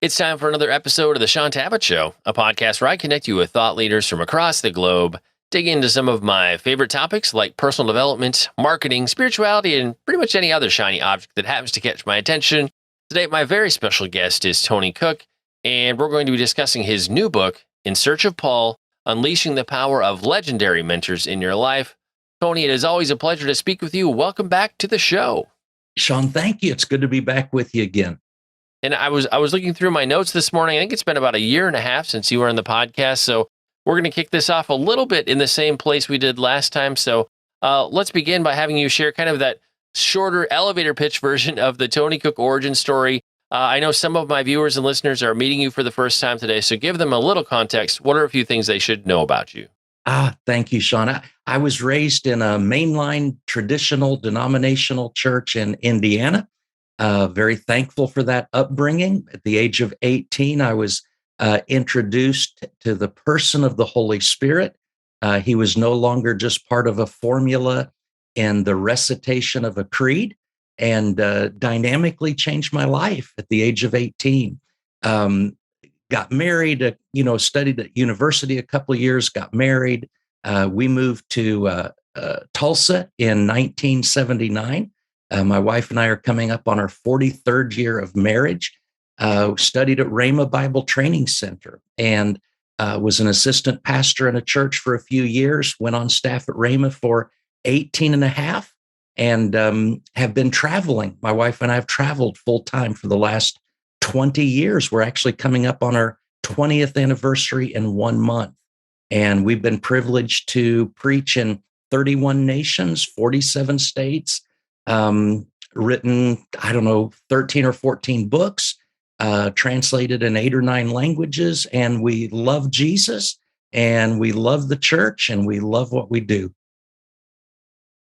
It's time for another episode of The Sean Tabbitt Show, a podcast where I connect you with thought leaders from across the globe, dig into some of my favorite topics like personal development, marketing, spirituality, and pretty much any other shiny object that happens to catch my attention. Today, my very special guest is Tony Cooke, and we're going to be discussing his new book, In Search of Paul, Unleashing the Power of Legendary Mentors in Your Life. Tony, it is always a pleasure to speak with you. Welcome back to the show. Sean, thank you. It's good to be back with you again. And I was looking through my notes this morning. I think it's been about a year and a half since you were on the podcast. So we're going to kick this off a little bit in the same place we did last time. So let's begin by having you share kind of that shorter elevator pitch version of the Tony Cooke origin story. I know some of my viewers and listeners are meeting you for the first time today. So give them a little context. What are a few things they should know about you? Thank you, Sean. I was raised in a mainline traditional denominational church in Indiana. Very thankful for that upbringing. At the age of 18, I was introduced to the person of the Holy Spirit. He was no longer just part of a formula and the recitation of a creed, and dynamically changed my life at the age of 18. Got married, studied at university a couple of years, got married. We moved to Tulsa in 1979. My wife and I are coming up on our 43rd year of marriage. Studied at Rhema Bible Training Center and was an assistant pastor in a church for a few years, went on staff at Rhema for 18 and a half, and have been traveling. My wife and I have traveled full time for the last 20 years. We're actually coming up on our 20th anniversary in 1 month. And we've been privileged to preach in 31 nations, 47 states, written, 13 or 14 books, translated in 8 or 9 languages. And we love Jesus, and we love the church, and we love what we do.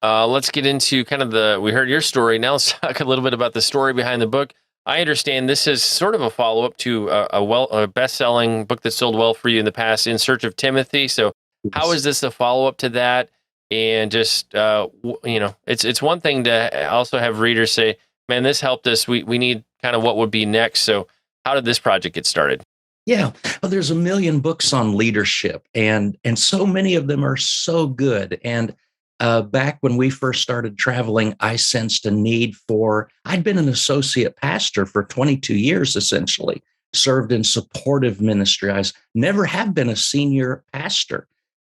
Let's get into kind of we heard your story. Now let's talk a little bit about the story behind the book. I understand this is sort of a follow-up to a best-selling book that sold well for you in the past, In Search of Timothy. So how is this a follow-up to that? And just, it's one thing to also have readers say, man, this helped us. We need kind of what would be next. So how did this project get started? Yeah, well, there's a million books on leadership, and so many of them are so good. And back when we first started traveling, I sensed a need I'd been an associate pastor for 22 years, essentially, served in supportive ministry. Never have been a senior pastor.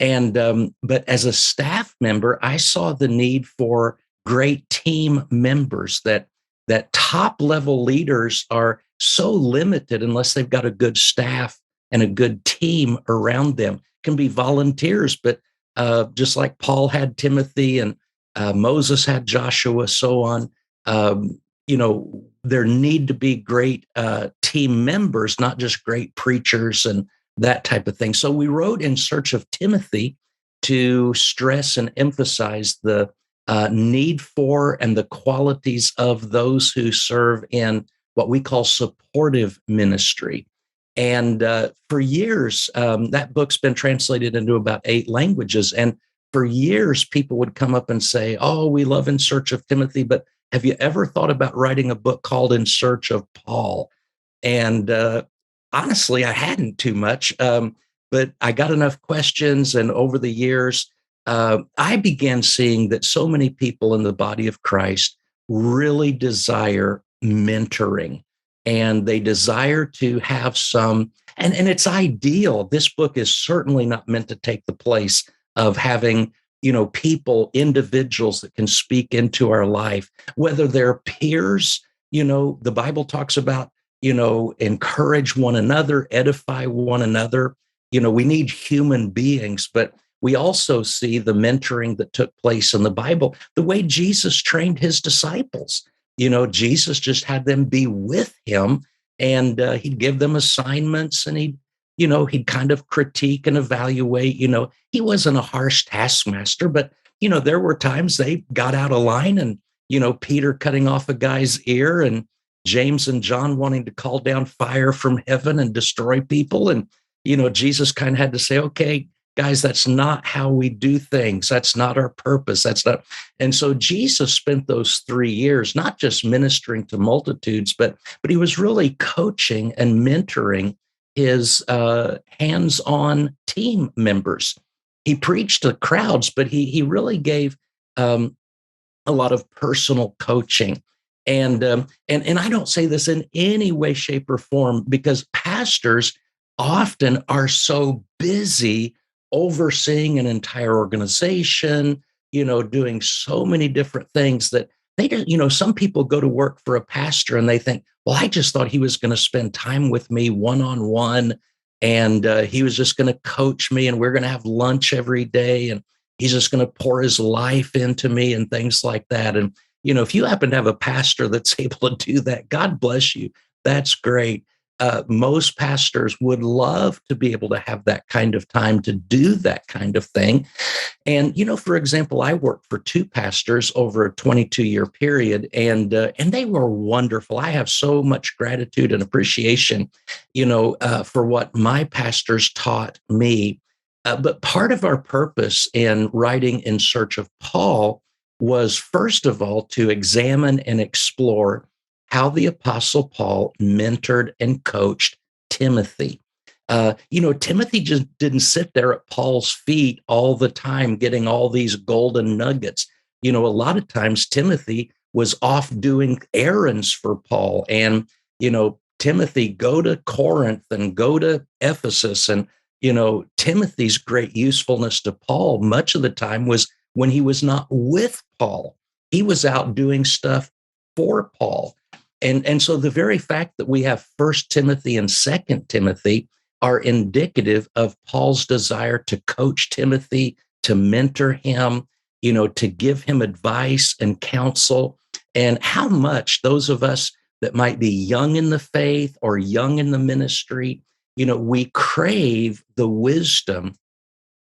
And, but as a staff member, I saw the need for great team members, that top level leaders are so limited unless they've got a good staff and a good team around them. Can be volunteers, but just like Paul had Timothy and Moses had Joshua, so on, there need to be great team members, not just great preachers and that type of thing. So we wrote In Search of Timothy to stress and emphasize the need for and the qualities of those who serve in what we call supportive ministry. And for years, that book's been translated into about 8 languages. And for years, people would come up and say, oh, we love In Search of Timothy, but have you ever thought about writing a book called In Search of Paul? And honestly, I hadn't too much, but I got enough questions. And over the years, I began seeing that so many people in the body of Christ really desire mentoring. And they desire to have some, and it's ideal. This book is certainly not meant to take the place of having, people, individuals that can speak into our life, whether they're peers. The Bible talks about, encourage one another, edify one another. We need human beings, but we also see the mentoring that took place in the Bible, the way Jesus trained his disciples. Jesus just had them be with him, and he'd give them assignments, and he'd kind of critique and evaluate. He wasn't a harsh taskmaster, but, there were times they got out of line, and, Peter cutting off a guy's ear, and James and John wanting to call down fire from heaven and destroy people. And, Jesus kind of had to say, okay, guys, that's not how we do things. That's not our purpose. That's not. And so Jesus spent those 3 years not just ministering to multitudes, but he was really coaching and mentoring his hands-on team members. He preached to crowds, but he really gave um, a lot of personal coaching. And I don't say this in any way, shape, or form, because pastors often are so busy overseeing an entire organization, doing so many different things that they don't, some people go to work for a pastor and they think, well, I just thought he was going to spend time with me one on one, and he was just going to coach me, and we're going to have lunch every day, and he's just going to pour his life into me and things like that. And, if you happen to have a pastor that's able to do that, God bless you. That's great. Most pastors would love to be able to have that kind of time to do that kind of thing. And, for example, I worked for two pastors over a 22-year period, and they were wonderful. I have so much gratitude and appreciation, for what my pastors taught me. But part of our purpose in writing In Search of Paul was, first of all, to examine and explore how the Apostle Paul mentored and coached Timothy. Timothy just didn't sit there at Paul's feet all the time getting all these golden nuggets. A lot of times Timothy was off doing errands for Paul. And, Timothy, go to Corinth and go to Ephesus. And, Timothy's great usefulness to Paul much of the time was when he was not with Paul. He was out doing stuff for Paul. And so the very fact that we have First Timothy and Second Timothy are indicative of Paul's desire to coach Timothy, to mentor him, to give him advice and counsel, and how much those of us that might be young in the faith or young in the ministry, we crave the wisdom.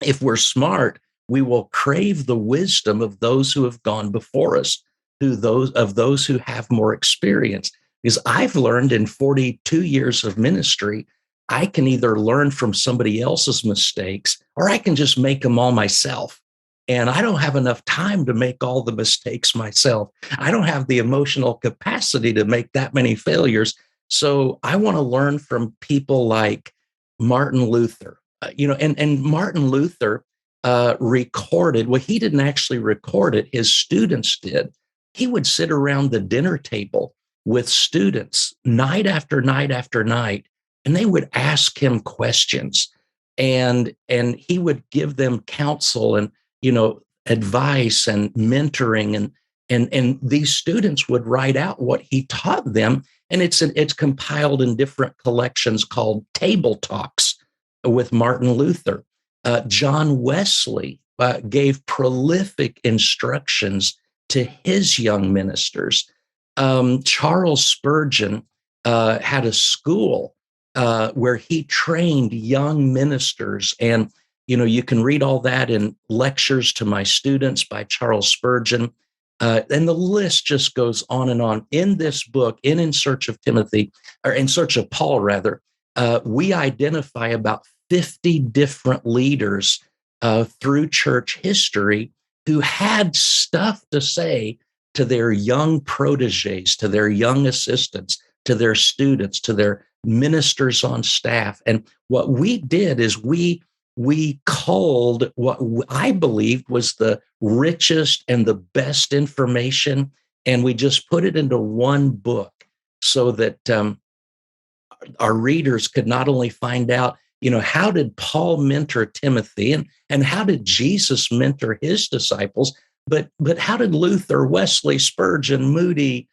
If we're smart, we will crave the wisdom of those who have gone before us, those who have more experience. Because I've learned in 42 years of ministry, I can either learn from somebody else's mistakes or I can just make them all myself. And I don't have enough time to make all the mistakes myself. I don't have the emotional capacity to make that many failures. So I want to learn from people like Martin Luther. And Martin Luther recorded, well, he didn't actually record it, his students did. He would sit around the dinner table with students night after night after night, and they would ask him questions, and he would give them counsel and advice and mentoring, and these students would write out what he taught them, and it's compiled in different collections called Table Talks with Martin Luther. John Wesley gave prolific instructions to his young ministers. Charles Spurgeon had a school where he trained young ministers. And, you can read all that in Lectures to My Students by Charles Spurgeon. And the list just goes on and on. In this book, In Search of Timothy, or In Search of Paul, rather, we identify about 50 different leaders through church history who had stuff to say to their young proteges, to their young assistants, to their students, to their ministers on staff. And what we did is we culled what I believed was the richest and the best information, and we just put it into one book so that our readers could not only find out, how did Paul mentor Timothy, and how did Jesus mentor his disciples, but how did Luther, Wesley, Spurgeon, Moody,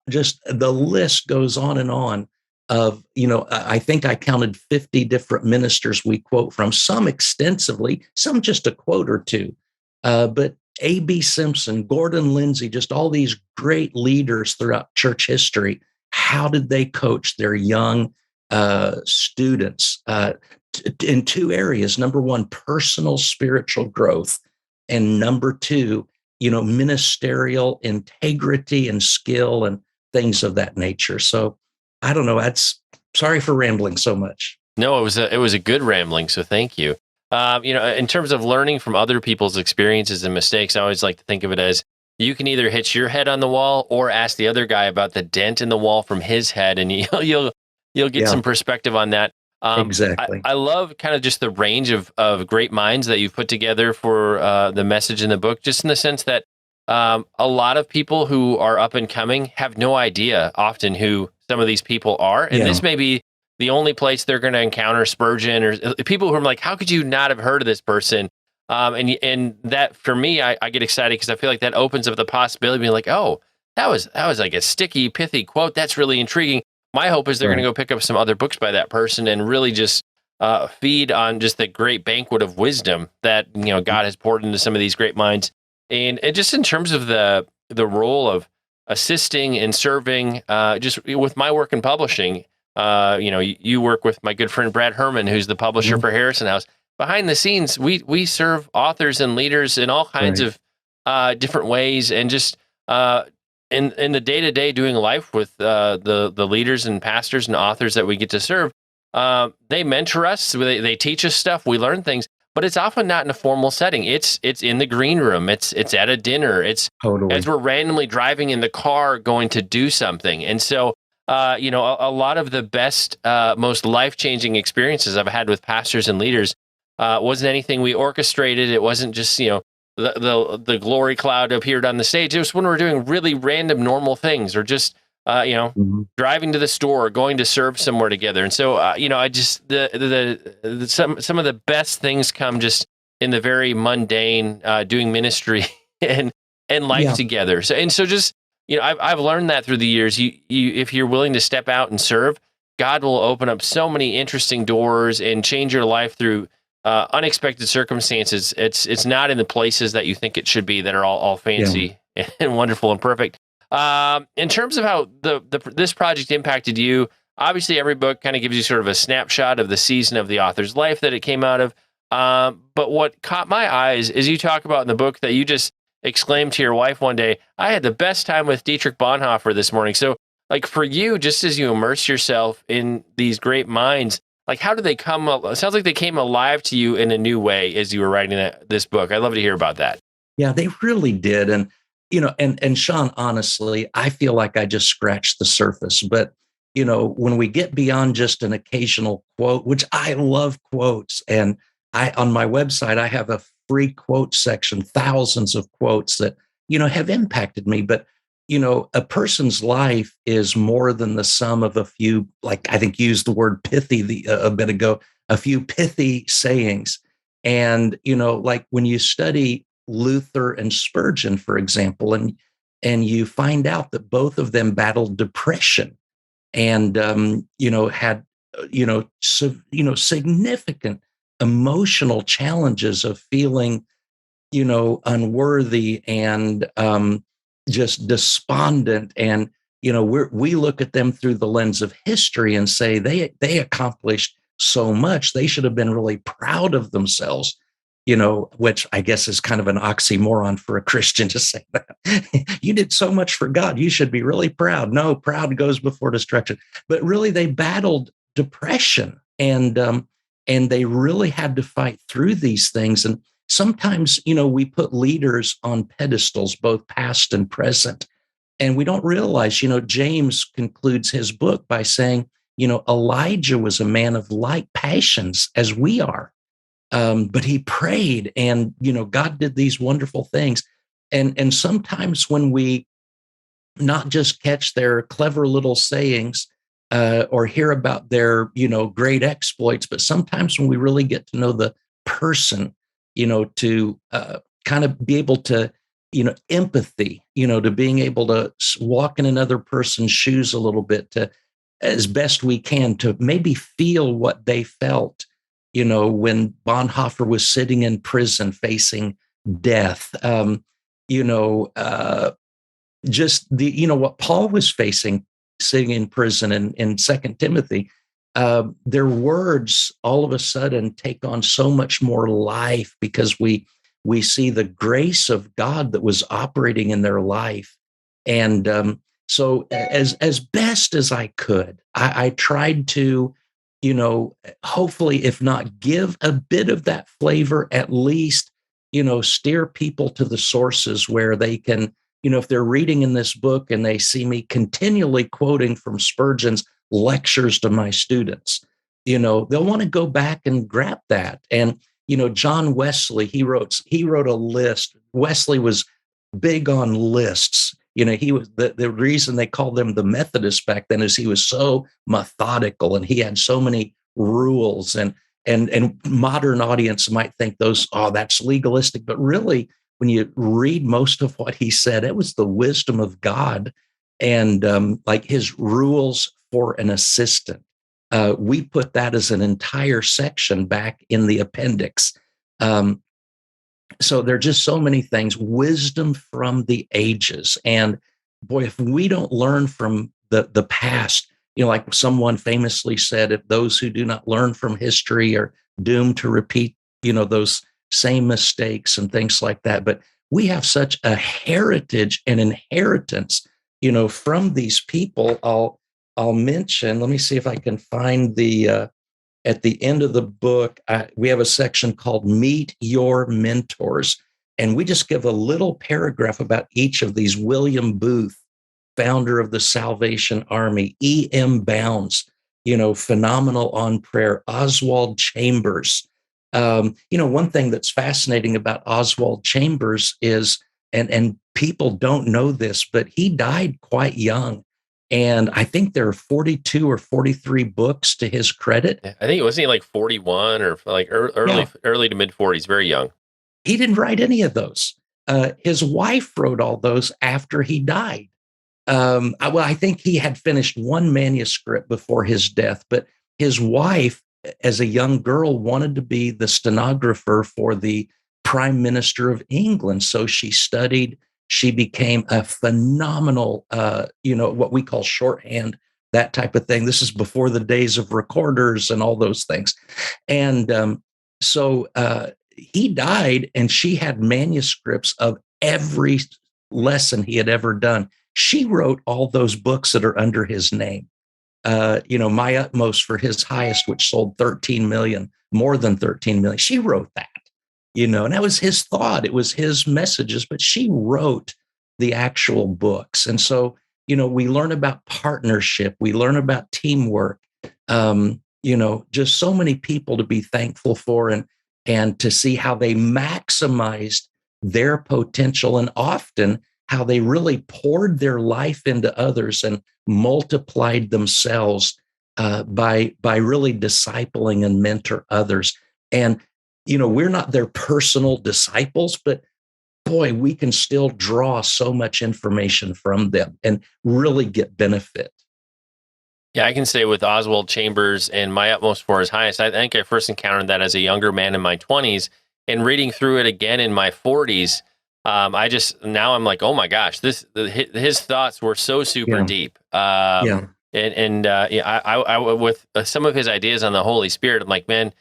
just the list goes on and on of, I think I counted 50 different ministers we quote from, some extensively, some just a quote or two. But A.B. Simpson, Gordon Lindsay, just all these great leaders throughout church history. How did they coach their young students in two areas? Number one, personal spiritual growth. And number two, ministerial integrity and skill and things of that nature. So I don't know. Sorry for rambling so much. No, it was a good rambling. So thank you. In terms of learning from other people's experiences and mistakes, I always like to think of it as you can either hit your head on the wall or ask the other guy about the dent in the wall from his head, and you'll get Yeah, some perspective on that. exactly. I love kind of just the range of great minds that you've put together for the message in the book, just in the sense that a lot of people who are up and coming have no idea often who some of these people are, and Yeah, this may be the only place they're going to encounter Spurgeon or people who are like, how could you not have heard of this person? And that for me, I get excited because I feel like that opens up the possibility of being like, oh, that was like a sticky, pithy quote. That's really intriguing. My hope is they're going to right. go pick up some other books by that person and really just feed on just the great banquet of wisdom that God has poured into some of these great minds. And just in terms of the role of assisting and serving, just with my work in publishing, you work with my good friend Brad Herman, who's the publisher Mhm. for Harrison House. Behind the scenes, we serve authors and leaders in all kinds Right. of different ways, and just in the day to day doing life with the leaders and pastors and authors that we get to serve. They mentor us, they teach us stuff, we learn things, but it's often not in a formal setting. It's in the green room, it's at a dinner, it's as Totally. we're randomly driving in the car going to do something. And so a lot of the best, most life changing experiences I've had with pastors and leaders wasn't anything we orchestrated. It wasn't just the glory cloud appeared on the stage. It was when we were doing really random, normal things, or just uh, you know Mhm. driving to the store, going to serve somewhere together. And so I just the some of the best things come just in the very mundane, doing ministry and life Yeah. together. So just I've learned that through the years. You if you're willing to step out and serve, God will open up so many interesting doors and change your life through unexpected circumstances. It's not in the places that you think it should be that are all Yeah. fancy and wonderful and perfect. In terms of how this project impacted you, obviously every book kind of gives you sort of a snapshot of the season of the author's life that it came out of. But what caught my eyes is you talk about in the book that you just exclaimed to your wife one day, "I had the best time with Dietrich Bonhoeffer this morning." So, like for you, just as you immerse yourself in these great minds, like how did they come? It sounds like they came alive to you in a new way as you were writing this book. I'd love to hear about that. Yeah, they really did. And, and Sean, honestly, I feel like I just scratched the surface. But, when we get beyond just an occasional quote, which I love quotes, and on my website, I have a free quote section, thousands of quotes that, have impacted me. But, a person's life is more than the sum of a few, like I think used the word pithy a bit ago, a few pithy sayings. And, like when you study Luther and Spurgeon, for example, and you find out that both of them battled depression and had significant emotional challenges of feeling unworthy and just despondent. And we look at them through the lens of history and say they accomplished so much. They should have been really proud of themselves. Which I guess is kind of an oxymoron for a Christian to say that. You did so much for God. You should be really proud. No, proud goes before destruction. But really, they battled depression and they really had to fight through these things. And sometimes, we put leaders on pedestals, both past and present. And we don't realize, James concludes his book by saying, Elijah was a man of like passions as we are. But he prayed, and God did these wonderful things. And sometimes when we not just catch their clever little sayings or hear about their great exploits, but sometimes when we really get to know the person, to kind of be able to empathy, to being able to walk in another person's shoes a little bit, to as best we can to maybe feel what they felt, when Bonhoeffer was sitting in prison facing death. You know, just what Paul was facing sitting in prison in Second Timothy. Their words all of a sudden take on so much more life because we see the grace of God that was operating in their life. And so as best as I could, I tried to hopefully, if not give a bit of that flavor, at least, steer people to the sources where they can, if they're reading in this book and they see me continually quoting from Spurgeon's lectures to my students, they'll want to go back and grab that. And, John Wesley, he wrote a list. Wesley was big on lists. He was the reason they called them the Methodists back then is he was so methodical and he had so many rules, and modern audience might think that's legalistic, but really when you read most of what he said, it was the wisdom of God, and like his rules for an assistant. We put that as an entire section back in the appendix. So there are just so many things, wisdom from the ages. And boy, if we don't learn from the past, like someone famously said, if those who do not learn from history are doomed to repeat, those same mistakes and things like that. But we have such a heritage and inheritance, from these people. I'll mention, let me see if I can find at the end of the book, we have a section called Meet Your Mentors. And we just give a little paragraph about each of these. William Booth, founder of the Salvation Army. E.M. Bounds, phenomenal on prayer. Oswald Chambers. One thing that's fascinating about Oswald Chambers is, and people don't know this, but he died quite young. And I think there are 42 or 43 books to his credit. I think wasn't he like 41 or like early to mid 40s, very young. He didn't write any of those. His wife wrote all those after he died. I think he had finished one manuscript before his death, but his wife, as a young girl, wanted to be the stenographer for the Prime Minister of England. So she studied. She became a phenomenal, what we call shorthand, that type of thing. This is before the days of recorders and all those things. And so he died, and she had manuscripts of every lesson he had ever done. She wrote all those books that are under his name. My Utmost for his highest, which sold 13 million, more than 13 million. She wrote that. And that was his thought. It was his messages, but she wrote the actual books. And so, we learn about partnership. We learn about teamwork. Just so many people to be thankful for, and to see how they maximized their potential, and often how they really poured their life into others and multiplied themselves by really discipling and mentor others. And we're not their personal disciples, but boy, we can still draw so much information from them and really get benefit. Yeah, I can say with Oswald Chambers and My Utmost for His Highest, I think I first encountered that as a younger man in my 20s, and reading through it again in my 40s. Now I'm like, oh my gosh, his thoughts were so super deep. I with some of his ideas on the Holy Spirit, I'm like, man,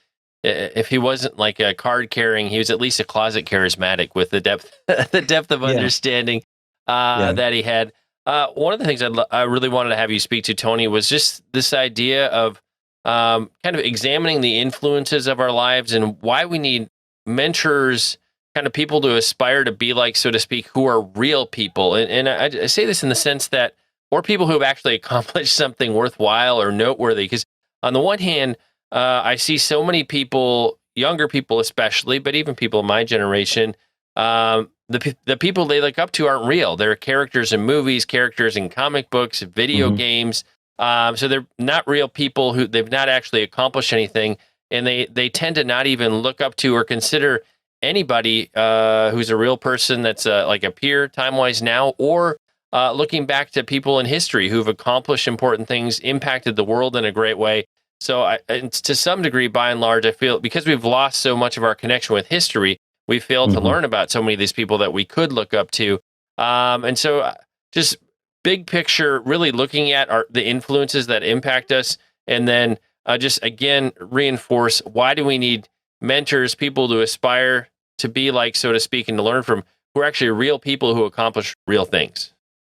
if he wasn't like a card carrying, he was at least a closet charismatic with the depth of understanding that he had. One of the things I really wanted to have you speak to, Tony, was just this idea of kind of examining the influences of our lives and why we need mentors, kind of people to aspire to be like, so to speak, who are real people. And I say this in the sense that, or people who have actually accomplished something worthwhile or noteworthy. Because on the one hand, I see so many people, younger people especially, but even people in my generation, the people they look up to aren't real. They're characters in movies, characters in comic books, video games. So they're not real people who they've not actually accomplished anything. And they tend to not even look up to or consider anybody who's a real person that's like a peer time-wise now, or looking back to people in history who've accomplished important things, impacted the world in a great way. So to some degree, by and large, I feel because we've lost so much of our connection with history, we failed to learn about so many of these people that we could look up to. And so just big picture, really looking at the influences that impact us, and then just, again, reinforce why do we need mentors, people to aspire to be like, so to speak, and to learn from, who are actually real people who accomplish real things.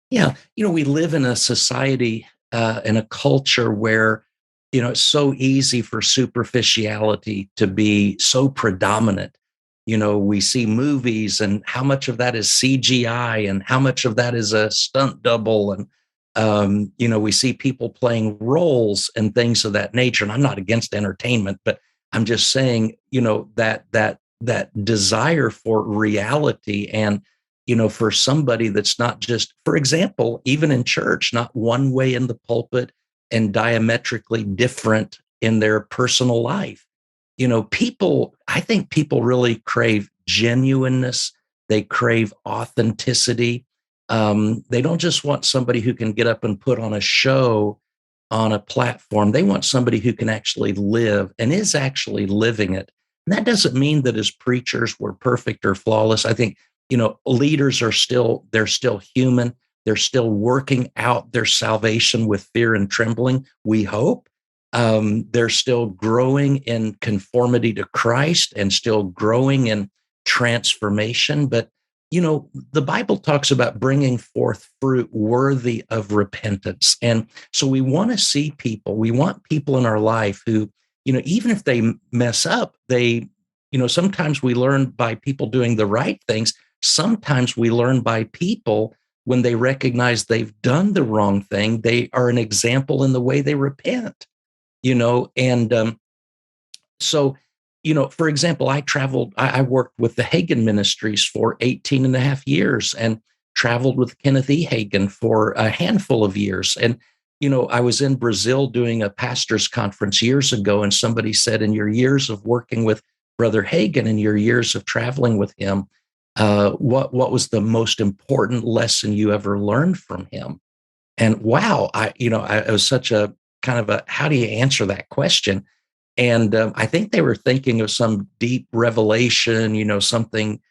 Yeah. We live in a society and a culture where it's so easy for superficiality to be so predominant. We see movies and how much of that is CGI and how much of that is a stunt double. And, we see people playing roles and things of that nature. And I'm not against entertainment, but I'm just saying, that desire for reality and, for somebody that's not just, for example, even in church, not one way in the pulpit and diametrically different in their personal life. I think people really crave genuineness. They crave authenticity. They don't just want somebody who can get up and put on a show on a platform. They want somebody who can actually live and is actually living it. And that doesn't mean that as preachers we're perfect or flawless. I think, leaders they're still human. They're still working out their salvation with fear and trembling, we hope. They're still growing in conformity to Christ and still growing in transformation. But, the Bible talks about bringing forth fruit worthy of repentance. And so we want people in our life who, even if they mess up, sometimes we learn by people doing the right things. Sometimes we learn by people when they recognize they've done the wrong thing, they are an example in the way they repent. And so, for example, I worked with the Hagen Ministries for 18 and a half years and traveled with Kenneth E. Hagen for a handful of years. And, I was in Brazil doing a pastor's conference years ago, and somebody said, in your years of working with Brother Hagen and your years of traveling with him, what was the most important lesson you ever learned from him? And wow, it was such a kind of how do you answer that question? And I think they were thinking of some deep revelation, something,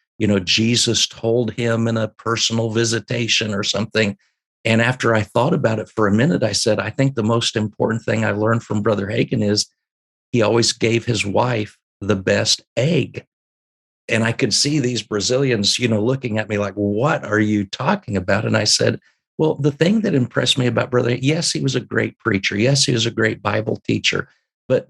Jesus told him in a personal visitation or something. And after I thought about it for a minute, I said, I think the most important thing I learned from Brother Hagen is he always gave his wife the best egg. And I could see these Brazilians, looking at me like, what are you talking about? And I said, well, the thing that impressed me about Brother, yes, he was a great preacher. Yes, he was a great Bible teacher, but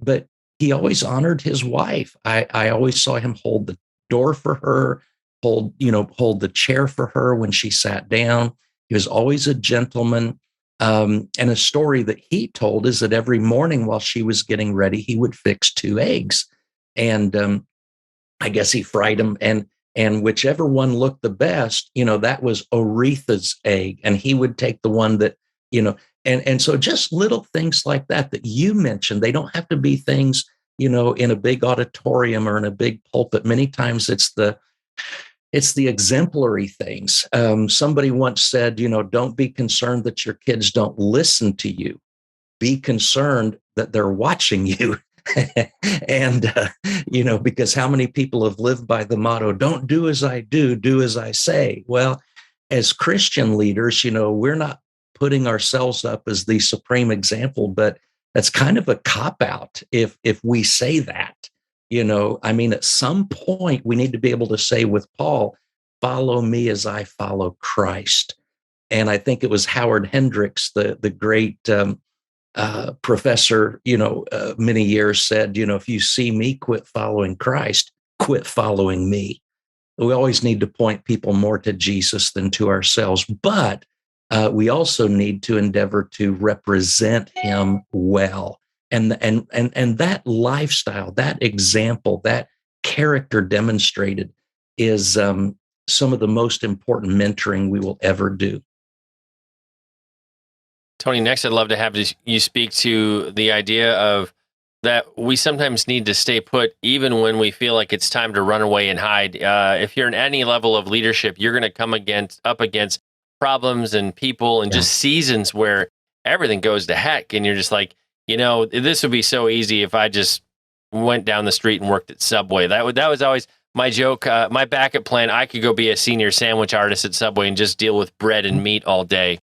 he always honored his wife. I always saw him hold the door for her, hold the chair for her when she sat down. He was always a gentleman. And a story that he told is that every morning while she was getting ready, he would fix 2 eggs. And I guess he fried them, and whichever one looked the best, that was Oretha's egg, and he would take the one that, and so just little things like that you mentioned. They don't have to be things, in a big auditorium or in a big pulpit. Many times it's the exemplary things. Somebody once said, don't be concerned that your kids don't listen to you. Be concerned that they're watching you. And, because how many people have lived by the motto, don't do as I do, do as I say. Well, as Christian leaders, we're not putting ourselves up as the supreme example, but that's kind of a cop-out if we say that. At some point we need to be able to say with Paul, follow me as I follow Christ. And I think it was Howard Hendricks, the great professor, many years said, if you see me quit following Christ, quit following me. We always need to point people more to Jesus than to ourselves, but we also need to endeavor to represent him well. And that lifestyle, that example, that character demonstrated is some of the most important mentoring we will ever do. Tony, next I'd love to have you speak to the idea of that we sometimes need to stay put even when we feel like it's time to run away and hide. If you're in any level of leadership, you're going to come up against problems and people and just seasons where everything goes to heck. And you're just like, this would be so easy if I just went down the street and worked at Subway. That was always my joke, my backup plan. I could go be a senior sandwich artist at Subway and just deal with bread and meat all day.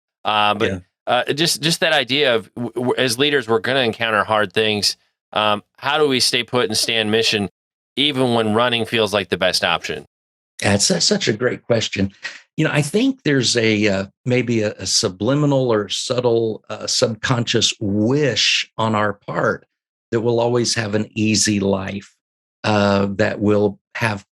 Just that idea of as leaders, we're going to encounter hard things. How do we stay put and stay on mission, even when running feels like the best option? That's such a great question. I think there's maybe a subliminal or subtle subconscious wish on our part that we'll always have an easy life, that will have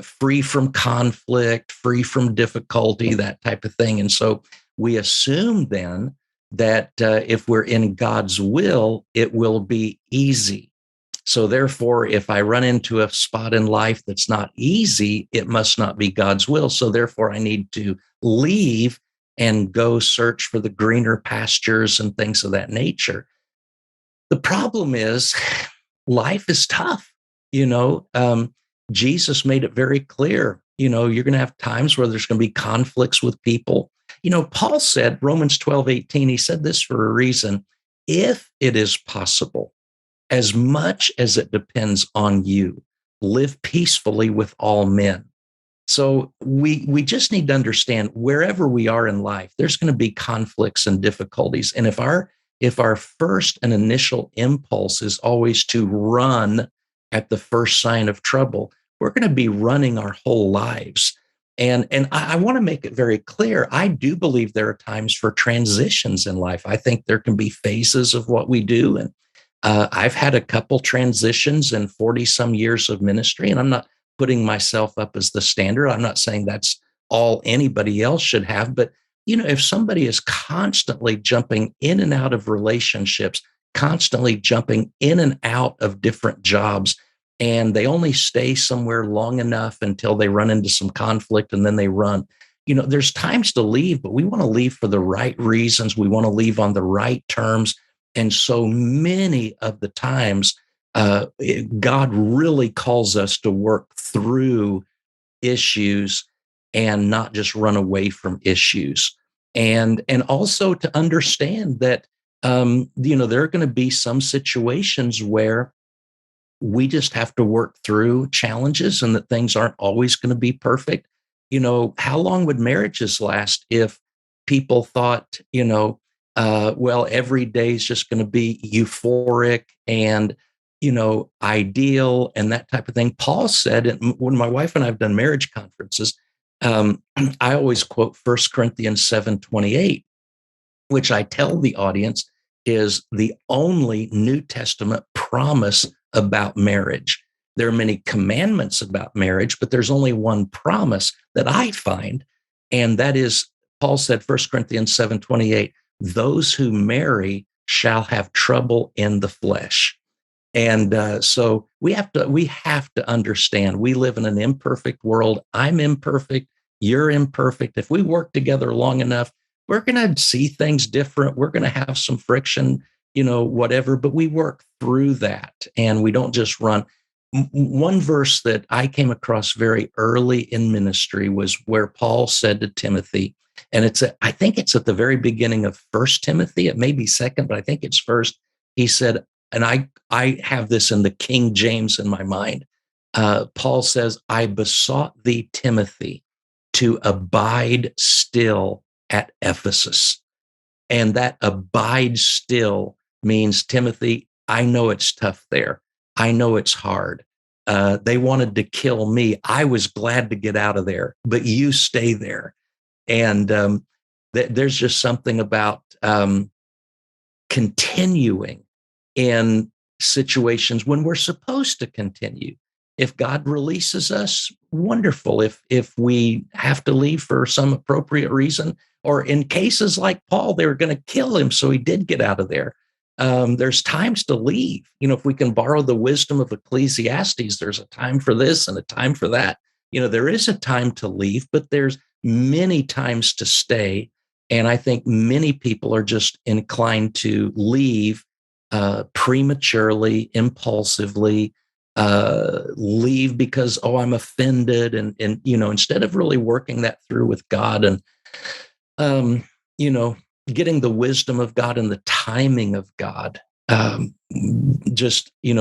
free from conflict, free from difficulty, that type of thing. And so we assume then that if we're in God's will, it will be easy. So therefore, if I run into a spot in life that's not easy, it must not be God's will. So therefore, I need to leave and go search for the greener pastures and things of that nature. The problem is life is tough. Jesus made it very clear, you're going to have times where there's going to be conflicts with people. Paul said, Romans 12:18, he said this for a reason: if it is possible, as much as it depends on you, live peacefully with all men. So we just need to understand, wherever we are in life, there's going to be conflicts and difficulties. And if our first and initial impulse is always to run at the first sign of trouble, we're going to be running our whole lives. And I want to make it very clear, I do believe there are times for transitions in life. I think there can be phases of what we do. And I've had a couple transitions in 40 some years of ministry, and I'm not putting myself up as the standard. I'm not saying that's all anybody else should have, but if somebody is constantly jumping in and out of relationships, constantly jumping in and out of different jobs, and they only stay somewhere long enough until they run into some conflict and then they run. There's times to leave, but we want to leave for the right reasons. We want to leave on the right terms. And so many of the times, God really calls us to work through issues and not just run away from issues. And also to understand that, there are going to be some situations where we just have to work through challenges and that things aren't always going to be perfect. How long would marriages last if people thought, well, every day is just going to be euphoric and, ideal and that type of thing? Paul said, and when my wife and I have done marriage conferences, I always quote 1 Corinthians 7:28, which I tell the audience is the only New Testament promise about marriage. There are many commandments about marriage, but there's only one promise that I find. And that is, Paul said, 1 Corinthians 7:28, those who marry shall have trouble in the flesh. And so we have to understand we live in an imperfect world. I'm imperfect. You're imperfect. If we work together long enough, we're going to see things different. We're going to have some friction, whatever, but we work through that and we don't just run. One verse that I came across very early in ministry was where Paul said to Timothy, and I think it's at the very beginning of 1 Timothy. It may be second, but I think it's first. He said, and I have this in the King James in my mind. Paul says, I besought thee, Timothy, to abide still at Ephesus. And that abide still means, Timothy, I know it's tough there. I know it's hard. They wanted to kill me. I was glad to get out of there, but you stay there. And there's just something about continuing in situations when we're supposed to continue. If God releases us, wonderful. If we have to leave for some appropriate reason, or in cases like Paul, they were going to kill him, so he did get out of there. There's times to leave. If we can borrow the wisdom of Ecclesiastes, there's a time for this and a time for that. There is a time to leave, but there's many times to stay. And I think many people are just inclined to leave prematurely, impulsively, leave because, I'm offended. And instead of really working that through with God and, getting the wisdom of God and the timing of God,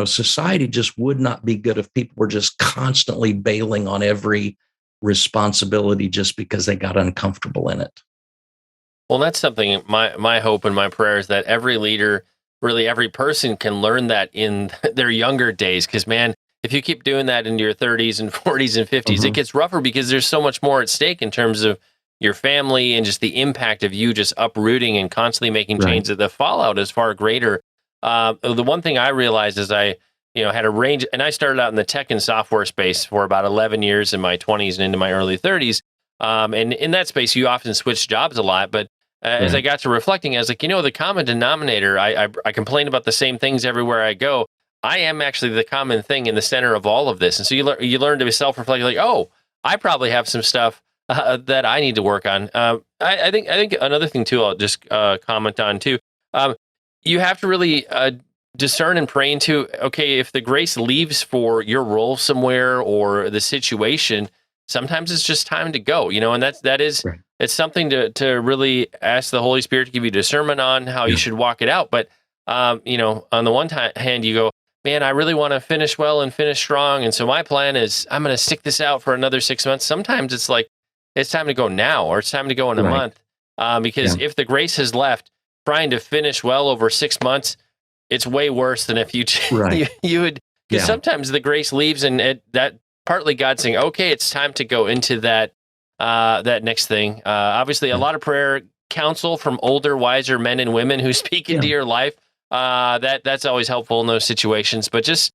society just would not be good if people were just constantly bailing on every responsibility just because they got uncomfortable in it. Well, that's something, my hope and my prayer is that every leader, really every person, can learn that in their younger days. Because, man, if you keep doing that into your 30s and 40s and 50s, it gets rougher because there's so much more at stake in terms of your family and just the impact of you just uprooting and constantly making Right. changes. The fallout is far greater. The one thing I realized is had a range, and I started out in the tech and software space for about 11 years in my 20s and into my early 30s. And in that space, you often switch jobs a lot. But as I Right. got to reflecting, I was like, the common denominator, I complain about the same things everywhere I go. I am actually the common thing in the center of all of this. And so you learn to be self-reflective, like, oh, I probably have some stuff that I need to work on. I think another thing too, I'll just comment on too. Um, you have to really discern and pray into, okay, if the grace leaves for your role somewhere or the situation, sometimes it's just time to go, and that is Right. it's something to really ask the Holy Spirit to give you discernment on how you Yeah. should walk it out. But on the one hand, you go, man, I really want to finish well and finish strong, and so my plan is I'm going to stick this out for another 6 months. Sometimes it's like it's time to go now, or it's time to go in a Right. month, because Yeah. if the grace has left, trying to finish well over 6 months, it's way worse than if you Right. you would, because Yeah. sometimes the grace leaves, and that partly God saying, okay, it's time to go into that next thing. Obviously, a Yeah. lot of prayer counsel from older, wiser men and women who speak into Yeah. your life. That's always helpful in those situations. But just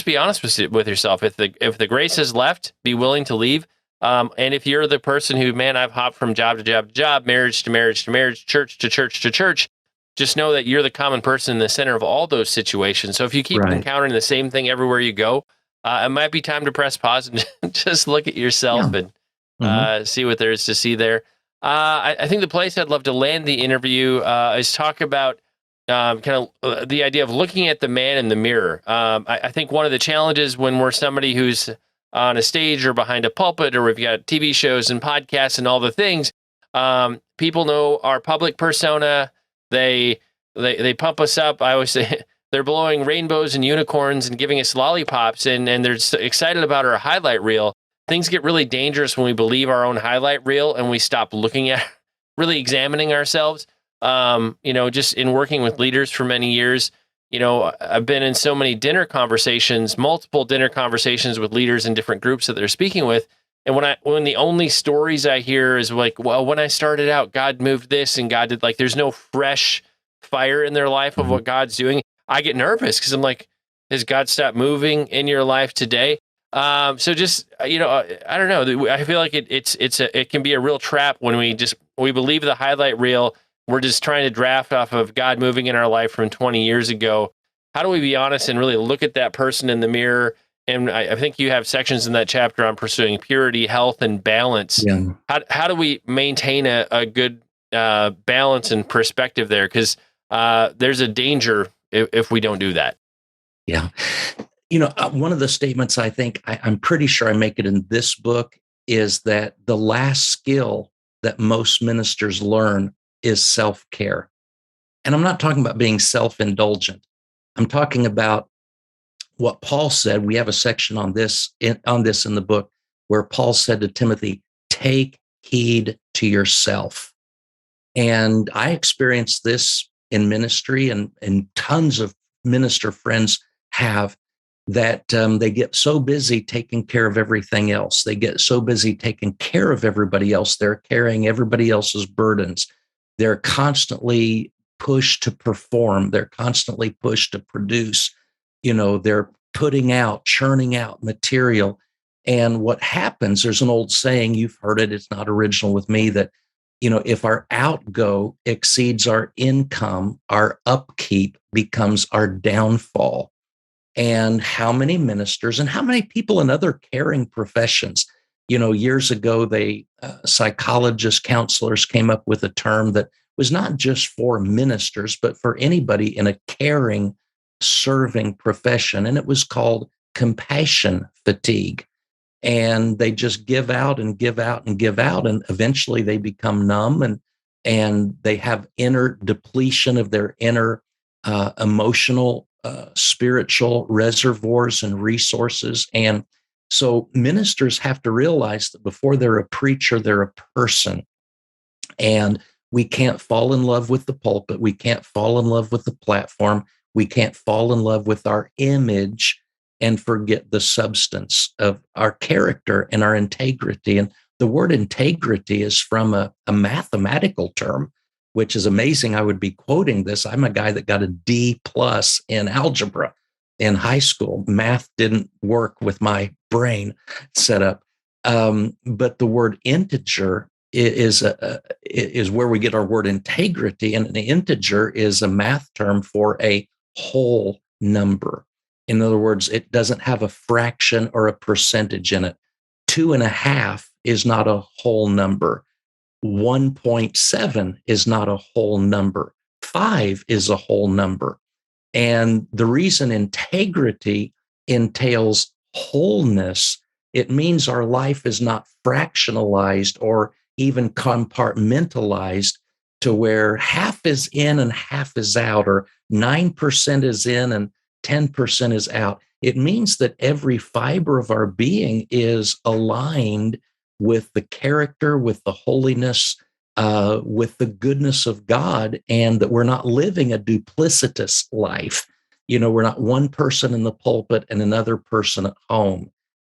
be honest with yourself. If the grace has left, be willing to leave. And if you're the person who, man, I've hopped from job to job to job, marriage to marriage to marriage, church to church to church, just know that you're the common person in the center of all those situations. So if you keep Right. encountering the same thing everywhere you go, it might be time to press pause and just look at yourself Yeah. and Hmm. see what there is to see there. I think the place I'd love to land the interview is talk about kind of the idea of looking at the man in the mirror. I think one of the challenges when we're somebody who's on a stage or behind a pulpit, or we've got TV shows and podcasts and all the things, people know our public persona. They pump us up. I always say they're blowing rainbows and unicorns and giving us lollipops, and they're so excited about our highlight reel. Things get really dangerous when we believe our own highlight reel and we stop looking at, really examining ourselves. Just in working with leaders for many years, I've been in so many multiple dinner conversations with leaders in different groups that they're speaking with. And when the only stories I hear is like, well, when I started out, God moved this and God did, like, there's no fresh fire in their life of Hmm. what God's doing. I get nervous because I'm like, has God stopped moving in your life today? So just, I don't know. I feel like it can be a real trap when we believe the highlight reel. We're just trying to draft off of God moving in our life from 20 years ago. How do we be honest and really look at that person in the mirror? And I think you have sections in that chapter on pursuing purity, health, and balance. Yeah. How do we maintain a good balance and perspective there? Because there's a danger if we don't do that. Yeah. One of the statements I'm pretty sure I make it in this book is that the last skill that most ministers learn is self-care. And I'm not talking about being self-indulgent. I'm talking about what Paul said. We have a section on this in the book where Paul said to Timothy, take heed to yourself. And I experienced this in ministry, and tons of minister friends have that. They get so busy taking care of everything else. They get so busy taking care of everybody else. They're carrying everybody else's burdens. They're constantly pushed to perform. They're constantly pushed to produce. They're putting out, churning out material. And what happens, there's an old saying, you've heard it, it's not original with me, that if our outgo exceeds our income, our upkeep becomes our downfall. And how many ministers and how many people in other caring professions, years ago, psychologists, counselors came up with a term that was not just for ministers, but for anybody in a caring, serving profession. And it was called compassion fatigue. And they just give out and give out and give out, and eventually they become numb, and they have inner depletion of their inner emotional, spiritual reservoirs and resources. And so ministers have to realize that before they're a preacher, they're a person. And we can't fall in love with the pulpit. We can't fall in love with the platform. We can't fall in love with our image and forget the substance of our character and our integrity. And The word integrity is from a mathematical term, which is amazing. I would be quoting this. I'm a guy that got a D plus in algebra in high school. Math didn't work with my brain setup. But the word integer is where we get our word integrity. And an integer is a math term for a whole number. In other words, it doesn't have a fraction or a percentage in it. 2.5 is not a whole number. 1.7 is not a whole number. 5 is a whole number. And the reason integrity entails wholeness, it means our life is not fractionalized or even compartmentalized to where half is in and half is out, or 9% is in and 10% is out. It means that every fiber of our being is aligned with the character, with the holiness, with the goodness of God, and that we're not living a duplicitous life. We're not one person in the pulpit and another person at home.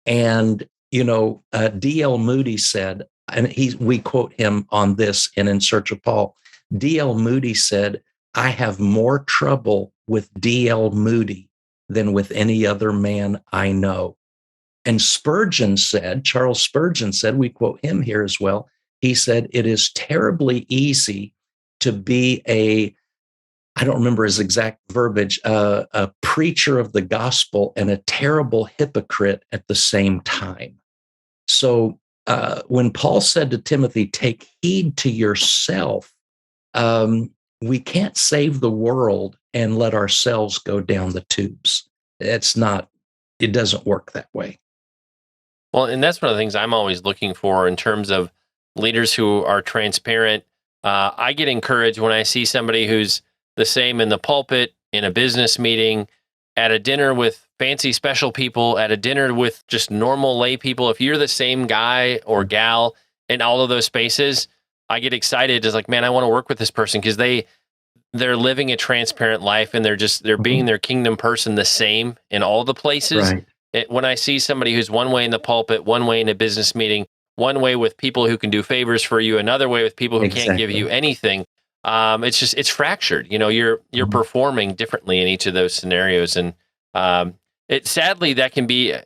And, D.L. Moody said, and we quote him on this in Search of Paul, D.L. Moody said, I have more trouble with D.L. Moody than with any other man I know. And Charles Spurgeon said, we quote him here as well, he said, it is terribly easy to be I don't remember his exact verbiage, a preacher of the gospel and a terrible hypocrite at the same time. So when Paul said to Timothy, take heed to yourself, we can't save the world and let ourselves go down the tubes. It doesn't work that way. Well, and that's one of the things I'm always looking for in terms of leaders who are transparent. I get encouraged when I see somebody who's the same in the pulpit, in a business meeting, at a dinner with fancy special people, at a dinner with just normal lay people. If you're the same guy or gal in all of those spaces, I get excited. It's like, man, I want to work with this person because they're living a transparent life and they're being their kingdom person the same in all the places. Right. When I see somebody who's one way in the pulpit, one way in a business meeting, one way with people who can do favors for you, another way with people who can't give you anything, it's fractured. You're performing differently in each of those scenarios, and sadly that can be.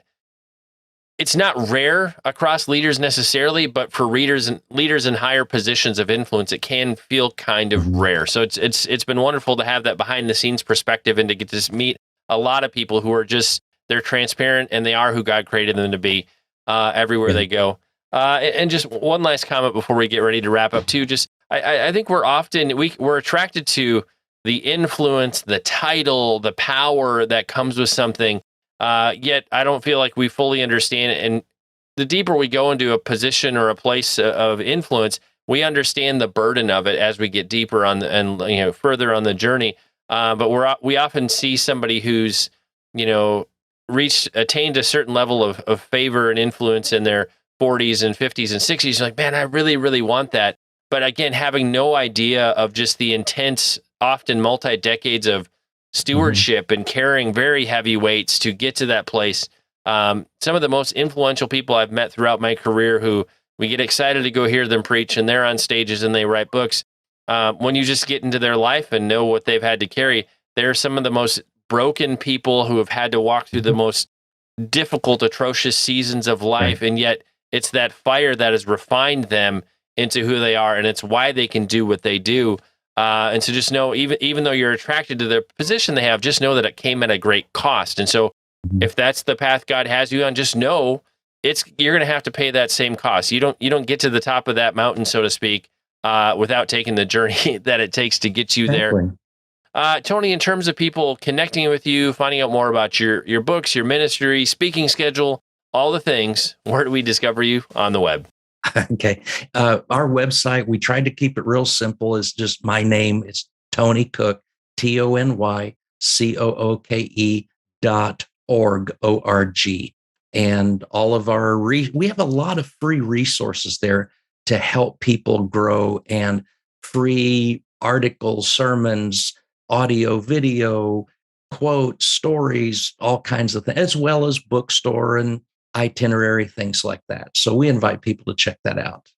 It's not rare across leaders necessarily, but for leaders in higher positions of influence, it can feel kind of rare. So it's been wonderful to have that behind the scenes perspective and to get to meet a lot of people who are they're transparent and they are who God created them to be everywhere they go. And just one last comment before we get ready to wrap up too. I think we're attracted to the influence, the title, the power that comes with something. Yet I don't feel like we fully understand it. And the deeper we go into a position or a place of influence, we understand the burden of it as we get deeper further on the journey. But we often see somebody who's, attained a certain level of favor and influence in their 40s and 50s and 60s. You're like, man, I really, really want that. But again, having no idea of just the intense, often multi-decades of stewardship and carrying very heavy weights to get to that place. Some of the most influential people I've met throughout my career who we get excited to go hear them preach, and they're on stages and they write books. When you just get into their life and know what they've had to carry, they're some of the most broken people who have had to walk through the most difficult, atrocious seasons of life. Right. And yet it's that fire that has refined them into who they are. And it's why they can do what they do. And so just know, even though you're attracted to the position they have, just know that it came at a great cost. And so if that's the path God has you on, just know you're going to have to pay that same cost. You don't get to the top of that mountain, so to speak, without taking the journey that it takes to get you there. Tony, in terms of people connecting with you, finding out more about your books, your ministry, speaking schedule, all the things, where do we discover you on the web? Okay. Our website, we tried to keep it real simple. It's just my name. It's Tony Cooke, TonyCooke.org, O-R-G. And all of we have a lot of free resources there to help people grow, and free articles, sermons, audio, video, quotes, stories, all kinds of things, as well as bookstore and itinerary, things like that. So we invite people to check that out.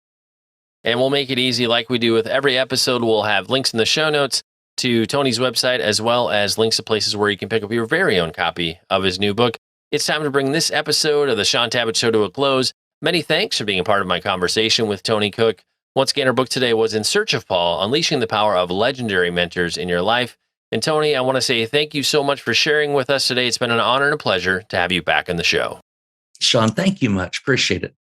And we'll make it easy like we do with every episode. We'll have links in the show notes to Tony's website, as well as links to places where you can pick up your very own copy of his new book. It's time to bring this episode of the Sean Tabbitt Show to a close. Many thanks for being a part of my conversation with Tony Cooke. Once again, our book today was In Search of Paul, Unleashing the Power of Legendary Mentors in Your Life. And Tony, I want to say thank you so much for sharing with us today. It's been an honor and a pleasure to have you back on the show. Sean, thank you much. Appreciate it.